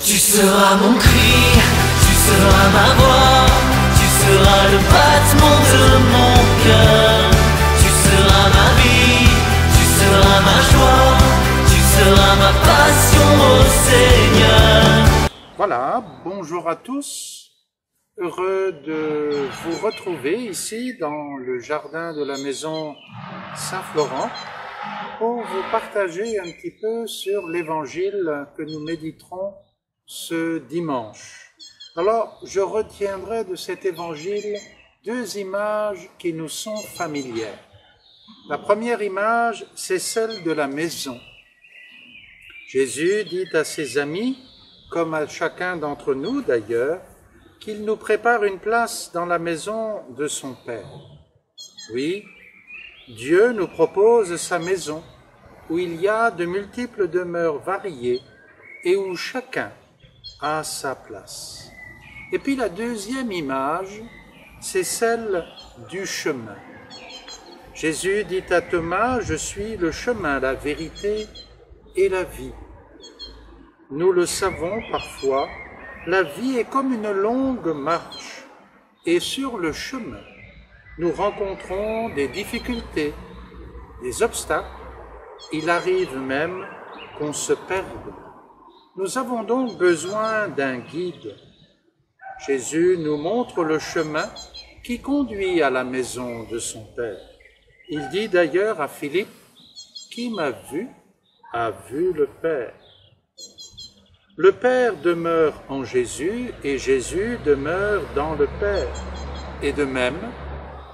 Tu seras mon cri, tu seras ma voix, tu seras le battement de mon cœur. Tu seras ma vie, tu seras ma joie, tu seras ma passion, ô Seigneur. Voilà, bonjour à tous. Heureux de vous retrouver ici dans le jardin de la maison Saint-Florent pour vous partager un petit peu sur l'évangile que nous méditerons ce dimanche. Alors, je retiendrai de cet évangile deux images qui nous sont familières. La première image, c'est celle de la maison. Jésus dit à ses amis, comme à chacun d'entre nous d'ailleurs, qu'il nous prépare une place dans la maison de son Père. Oui, Dieu nous propose sa maison, où il y a de multiples demeures variées et où chacun a sa place. Et puis la deuxième image, c'est celle du chemin. Jésus dit à Thomas, « Je suis le chemin, la vérité et la vie ». Nous le savons parfois, la vie est comme une longue marche et sur le chemin, nous rencontrons des difficultés, des obstacles. Il arrive même qu'on se perde. Nous avons donc besoin d'un guide. Jésus nous montre le chemin qui conduit à la maison de son Père. Il dit d'ailleurs à Philippe, « Qui m'a vu a vu le Père ». Le Père demeure en Jésus et Jésus demeure dans le Père. Et de même,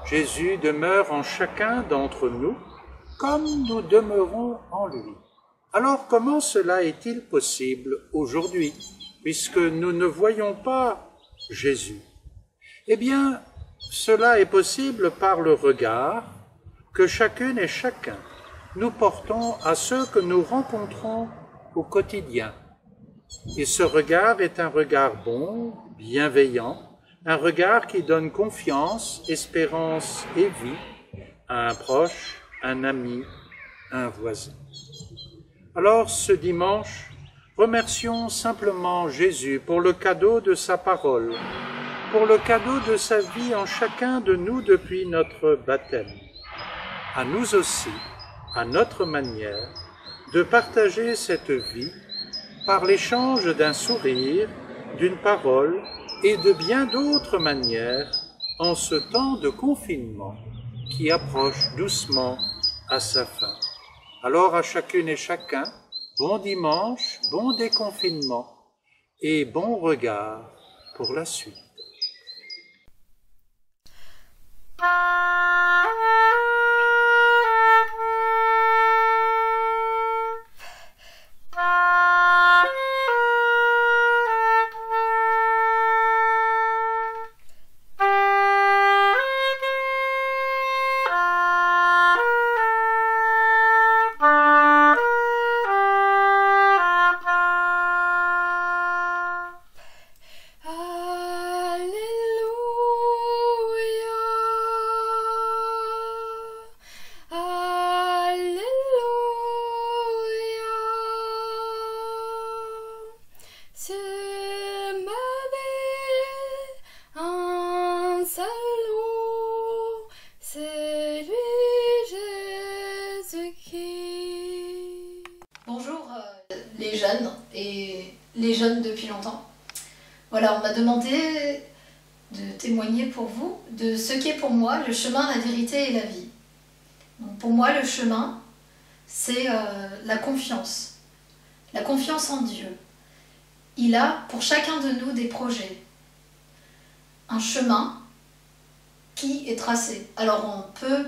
Jésus demeure en chacun d'entre nous comme nous demeurons en lui. Alors comment cela est-il possible aujourd'hui, puisque nous ne voyons pas Jésus? Eh bien, cela est possible par le regard que chacune et chacun nous portons à ceux que nous rencontrons au quotidien. Et ce regard est un regard bon, bienveillant, un regard qui donne confiance, espérance et vie à un proche, un ami, un voisin. Alors ce dimanche, remercions simplement Jésus pour le cadeau de sa parole, pour le cadeau de sa vie en chacun de nous depuis notre baptême. À nous aussi, à notre manière, de partager cette vie par l'échange d'un sourire, d'une parole et de bien d'autres manières en ce temps de confinement qui approche doucement à sa fin. Alors à chacune et chacun, bon dimanche, bon déconfinement et bon regard pour la suite. Bonjour les jeunes et les jeunes depuis longtemps. Voilà, on m'a demandé de témoigner pour vous de ce qu'est pour moi le chemin, la vérité et la vie. Donc pour moi, le chemin, c'est la confiance en Dieu. Il a pour chacun de nous des projets, un chemin qui est tracé. Alors on peut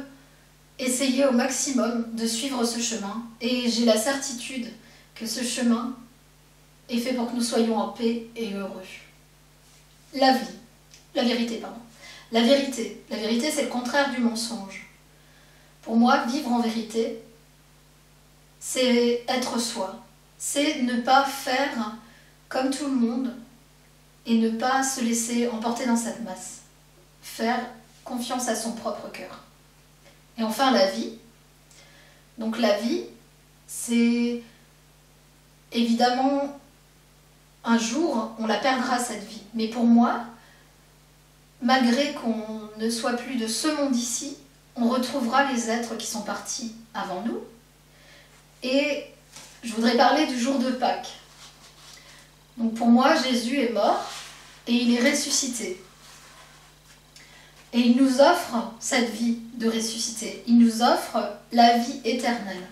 essayer au maximum de suivre ce chemin et j'ai la certitude que ce chemin est fait pour que nous soyons en paix et heureux. La vie, la vérité, pardon. La vérité c'est le contraire du mensonge. Pour moi, vivre en vérité, c'est être soi, c'est ne pas faire comme tout le monde et ne pas se laisser emporter dans cette masse, faire confiance à son propre cœur. Et enfin la vie. Donc la vie, c'est évidemment un jour, on la perdra cette vie. Mais pour moi, malgré qu'on ne soit plus de ce monde ici, on retrouvera les êtres qui sont partis avant nous. Et je voudrais parler du jour de Pâques. Donc pour moi, Jésus est mort et il est ressuscité. Et il nous offre cette vie de ressuscité. Il nous offre la vie éternelle.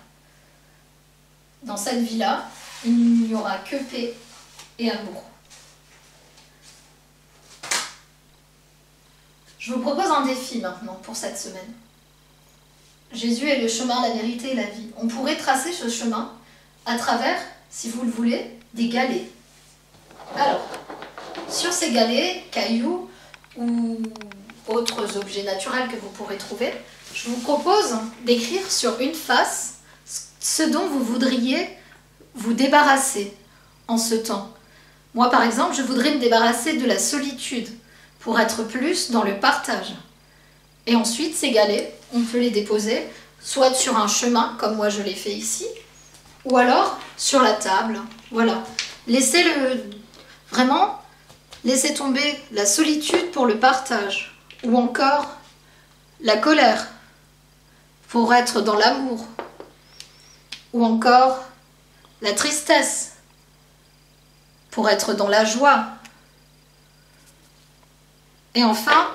Dans cette vie-là, il n'y aura que paix et amour. Je vous propose un défi maintenant pour cette semaine. Jésus est le chemin, la vérité et la vie. On pourrait tracer ce chemin à travers, si vous le voulez, des galets. Alors, sur ces galets, cailloux ou autres objets naturels que vous pourrez trouver, je vous propose d'écrire sur une face ce dont vous voudriez vous débarrasser en ce temps. Moi, par exemple, je voudrais me débarrasser de la solitude pour être plus dans le partage. Et ensuite, ces galets, on peut les déposer soit sur un chemin, comme moi je l'ai fait ici, ou alors sur la table. Voilà. Vraiment, laissez tomber la solitude pour le partage. Ou encore la colère pour être dans l'amour. Ou encore la tristesse pour être dans la joie. Et enfin,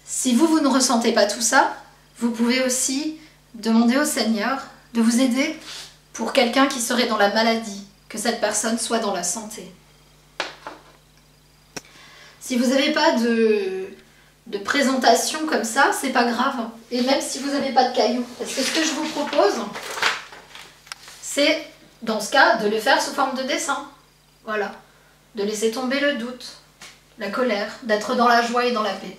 si vous ne ressentez pas tout ça, vous pouvez aussi demander au Seigneur de vous aider pour quelqu'un qui serait dans la maladie, que cette personne soit dans la santé. Si vous n'avez pas de présentation comme ça, c'est pas grave. Et même si vous n'avez pas de cailloux. Parce que ce que je vous propose, c'est, dans ce cas, de le faire sous forme de dessin. Voilà. De laisser tomber le doute, la colère, d'être dans la joie et dans la paix.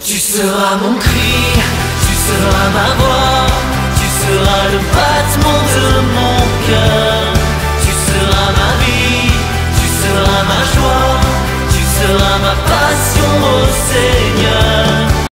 Tu seras mon cri, tu seras ma voix, tu seras le battement de mon cœur. Tu seras ma vie, tu seras ma joie, tu seras ma passion, ô Seigneur.